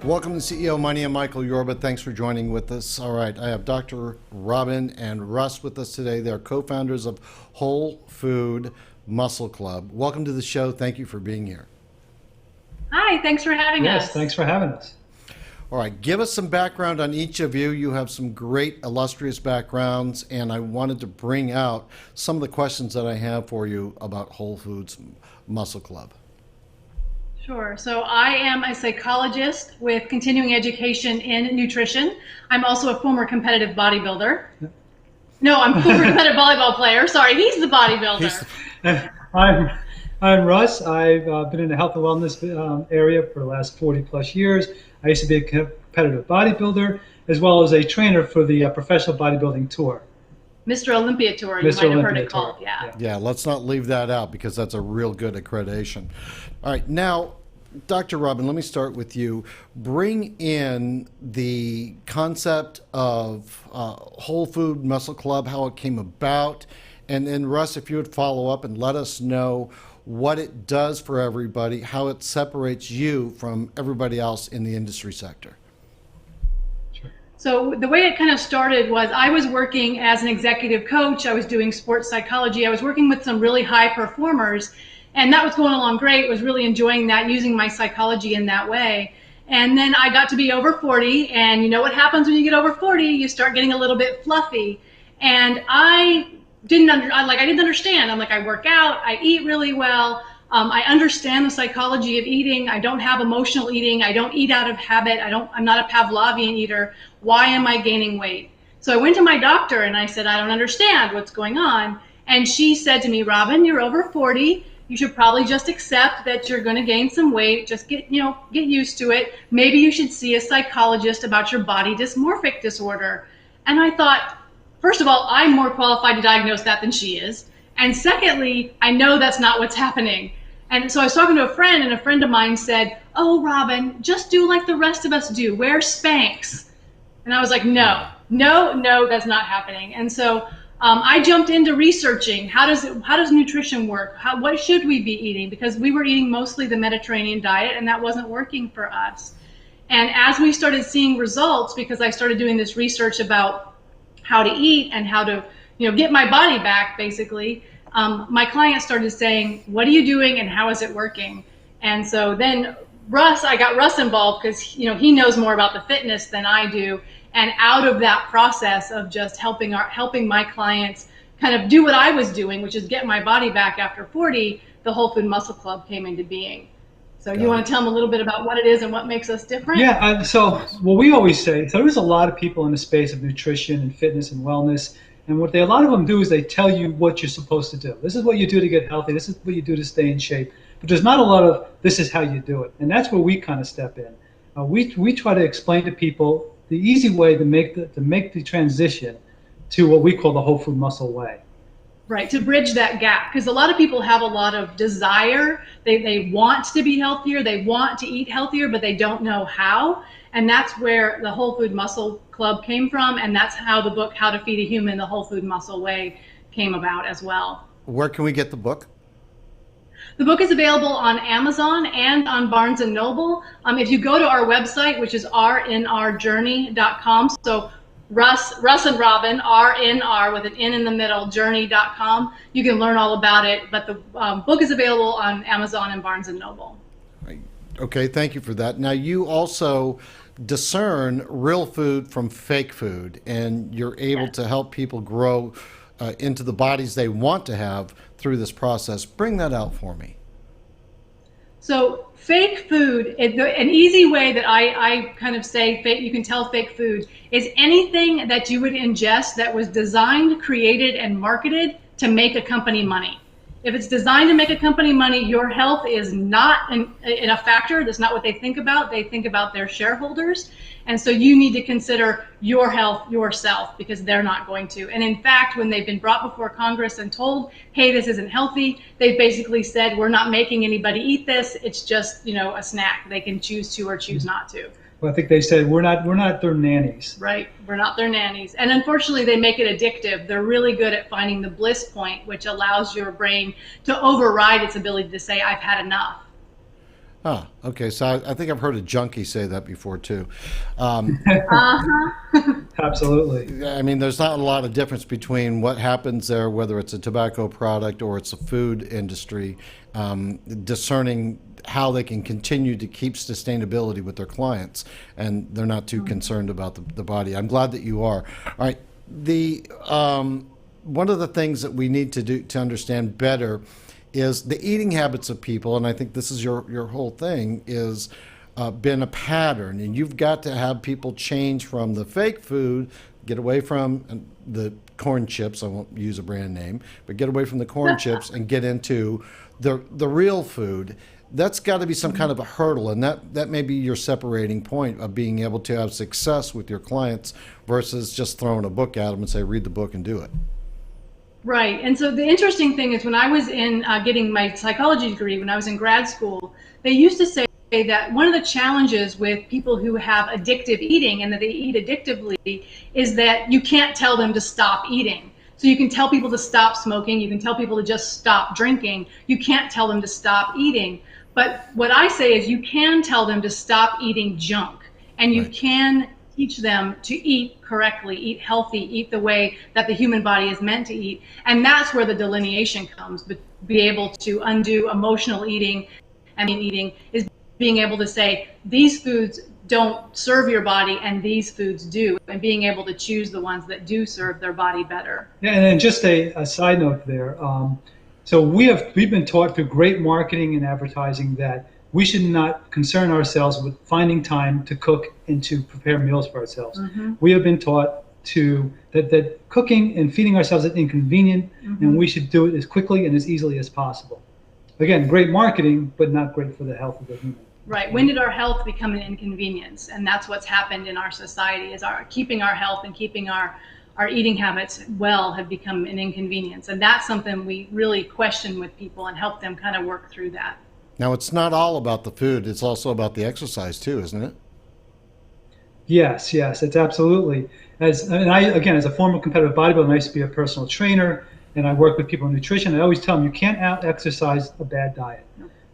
Welcome to CEO Money. I'm Michael Yorba. Thanks for joining with us. All right, I have Dr. Robyn and Russ with us today. They're co-founders of Whole Food Muscle Club. Welcome to the show. Thank you for being here. Hi, thanks for having us. Yes, thanks for having us. All right, give us some background on each of you. You have some great illustrious backgrounds, and I wanted to bring out some of the questions that I have for you about Whole Foods Muscle Club. Sure. So I am a psychologist with continuing education in nutrition. I'm also a former competitive bodybuilder. No, I'm a former competitive volleyball player. Sorry, he's the bodybuilder. I'm Russ. I've been in the health and wellness area for the last 40 plus years. I used to be a competitive bodybuilder as well as a trainer for the professional bodybuilding tour. Mr. Olympia Tour, you might have heard it called, yeah. Yeah, let's not leave that out because that's a real good accreditation. All right, now, Dr. Robyn, let me start with you. Bring in the concept of Whole Food Muscle Club, how it came about, and then Russ, if you would follow up and let us know what it does for everybody, how it separates you from everybody else in the industry sector. So the way it kind of started was I was working as an executive coach. I was doing sports psychology. I was working with some really high performers, and that was going along great. Was really enjoying that, using my psychology in that way. And then I got to be over 40, and you know what happens when you get over 40? You start getting a little bit fluffy. And I didn't understand. I'm like, I work out, I eat really well. I understand the psychology of eating. I don't have emotional eating. I don't eat out of habit. I'm not a Pavlovian eater. Why am I gaining weight? So I went to my doctor and I said, I don't understand what's going on. And she said to me, Robyn, you're over 40. You should probably just accept that you're going to gain some weight. Just get used to it. Maybe you should see a psychologist about your body dysmorphic disorder. And I thought, first of all, I'm more qualified to diagnose that than she is. And secondly, I know that's not what's happening. And so I was talking to a friend, and a friend of mine said, oh, Robyn, just do like the rest of us do. Wear Spanx. And I was like, no, that's not happening. And so I jumped into researching how does nutrition work? What should we be eating? Because we were eating mostly the Mediterranean diet, and that wasn't working for us. And as we started seeing results, because I started doing this research about how to eat and how to get my body back, basically, my clients started saying, what are you doing and how is it working? And so then I got Russ involved because he knows more about the fitness than I do. And out of that process of just helping my clients kind of do what I was doing, which is get my body back after 40, the Whole Food Muscle Club came into being. So you want to tell them a little bit about what it is and what makes us different? Yeah, so what we always say, so there's a lot of people in the space of nutrition and fitness and wellness. And what a lot of them do is they tell you what you're supposed to do. This is what you do to get healthy. This is what you do to stay in shape. But there's not a lot of this is how you do it. And that's where we kind of step in. We try to explain to people the easy way to make the transition to what we call the Whole Food Muscle way. Right, to bridge that gap, because a lot of people have a lot of desire. They want to be healthier, they want to eat healthier, but they don't know how. And that's where the Whole Food Muscle Club came from, and that's how the book, How to Feed a Human, the Whole Food Muscle Way, came about as well. Where can we get the book? The book is available on Amazon and on Barnes & Noble. If you go to our website, which is rnrjourney.com, so Russ and Robyn, RNR with an N in the middle, journey.com, you can learn all about it. But the book is available on Amazon and Barnes & Noble. Okay, thank you for that. Now, you also discern real food from fake food, and you're able to help people grow into the bodies they want to have through this process. Bring that out for me. So fake food, an easy way that I kind of say you can tell fake food is anything that you would ingest that was designed, created, and marketed to make a company money. If it's designed to make a company money, your health is not in a factor. That's not what they think about. They think about their shareholders. And so you need to consider your health yourself, because they're not going to. And in fact, when they've been brought before Congress and told, hey, this isn't healthy, they basically said, we're not making anybody eat this. It's just, a snack. They can choose to or choose not to. Well, I think they said we're not their nannies. Right. We're not their nannies. And unfortunately, they make it addictive. They're really good at finding the bliss point, which allows your brain to override its ability to say, I've had enough. Oh, okay. So I think I've heard a junkie say that before too. Absolutely. I mean, there's not a lot of difference between what happens there, whether it's a tobacco product or it's a food industry, discerning how they can continue to keep sustainability with their clients, and they're not too concerned about the body. I'm glad that you are. All right. One of the things that we need to do to understand better is the eating habits of people, and I think this is your whole thing, is been a pattern, and you've got to have people change from the fake food, get away from the corn chips, I won't use a brand name, but get away from the corn chips and get into the real food. That's got to be some kind of a hurdle, and that may be your separating point of being able to have success with your clients versus just throwing a book at them and say, read the book and do it. Right. And so the interesting thing is, when I was in getting my psychology degree, when I was in grad school, they used to say that one of the challenges with people who have addictive eating and that they eat addictively is that you can't tell them to stop eating. So you can tell people to stop smoking, you can tell people to just stop drinking, you can't tell them to stop eating. But what I say is, you can tell them to stop eating junk, and you can teach them to eat correctly, eat healthy, eat the way that the human body is meant to eat. And that's where the delineation comes. But be able to undo emotional eating and eating is being able to say, these foods don't serve your body and these foods do, and being able to choose the ones that do serve their body better. Yeah, and then just a side note there. So we've been taught through great marketing and advertising that we should not concern ourselves with finding time to cook and to prepare meals for ourselves. Mm-hmm. We have been taught that cooking and feeding ourselves is inconvenient, and we should do it as quickly and as easily as possible. Again, great marketing, but not great for the health of the human. Right. When did our health become an inconvenience? And that's what's happened in our society, is keeping our health and keeping our eating habits well have become an inconvenience. And that's something we really question with people and help them kind of work through that. Now, it's not all about the food. It's also about the exercise too, isn't it? Yes, it's absolutely. As a former competitive bodybuilder, I used to be a personal trainer, and I work with people in nutrition. I always tell them, you can't out-exercise a bad diet.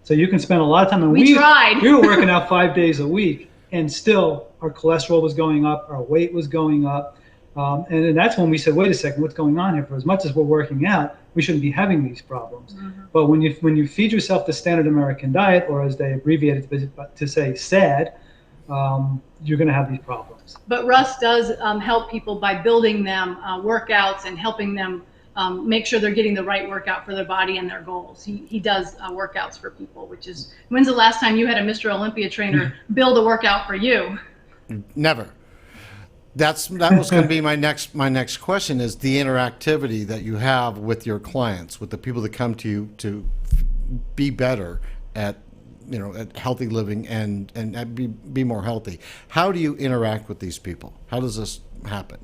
So you can spend a lot of time. We tried. We were working out 5 days a week, and still our cholesterol was going up, our weight was going up. And that's when we said, wait a second, what's going on here? For as much as we're working out, we shouldn't be having these problems. But when you feed yourself the standard American diet, or as they abbreviate it to say SAD, you're going to have these problems. But Russ does help people by building them workouts and helping them make sure they're getting the right workout for their body and their goals. He does workouts for people, which is, when's the last time you had a Mr. Olympia trainer build a workout for you? Never. That was going to be my next question, is the interactivity that you have with your clients, with the people that come to you to be better at healthy living and be more healthy. How do you interact with these people? How does this happen?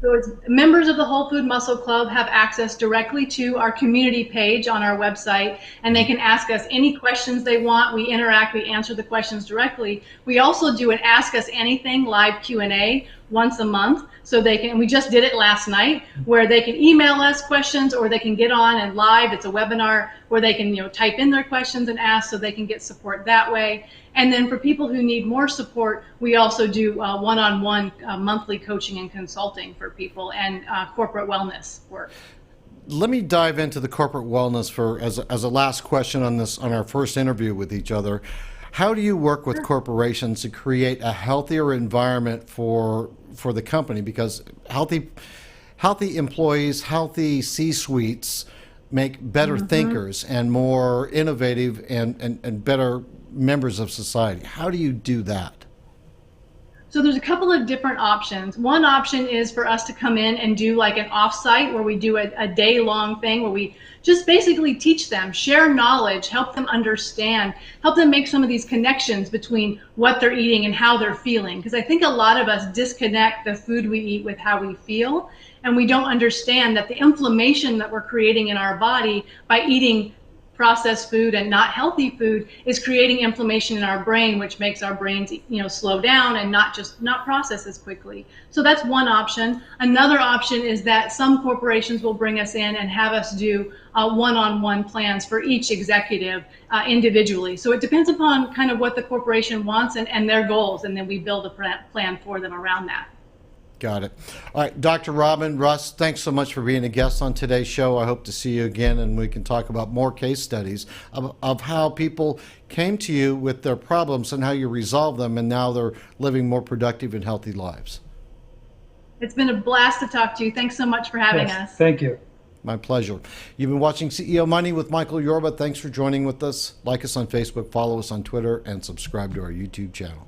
So it's members of the Whole Food Muscle Club have access directly to our community page on our website, and they can ask us any questions they want. We interact, we answer the questions directly. We also do an Ask Us Anything live Q&A once a month, so they can, we just did it last night, where they can email us questions, or they can get on and live. It's a webinar where they can type in their questions and ask, so they can get support that way. And then for people who need more support, we also do one-on-one monthly coaching and consulting for people, and corporate wellness work. Let me dive into the corporate wellness as a last question on our first interview with each other. How do you work with corporations to create a healthier environment for the company? Because healthy employees, healthy C-suites make better thinkers and more innovative and better members of society. How do you do that? So there's a couple of different options. One option is for us to come in and do like an offsite where we do a day-long thing where we just basically teach them, share knowledge, help them understand, help them make some of these connections between what they're eating and how they're feeling. Because I think a lot of us disconnect the food we eat with how we feel, and we don't understand that the inflammation that we're creating in our body by eating processed food and not healthy food is creating inflammation in our brain, which makes our brains, slow down and not process as quickly. So that's one option. Another option is that some corporations will bring us in and have us do one-on-one plans for each executive individually. So it depends upon kind of what the corporation wants and their goals, and then we build a plan for them around that. Got it. All right, Dr. Robyn, Russ, thanks so much for being a guest on today's show. I hope to see you again, and we can talk about more case studies of how people came to you with their problems and how you resolved them, and now they're living more productive and healthy lives. It's been a blast to talk to you. Thanks so much for having us. Thank you. My pleasure. You've been watching CEO Money with Michael Yorba. Thanks for joining with us. Like us on Facebook, follow us on Twitter, and subscribe to our YouTube channel.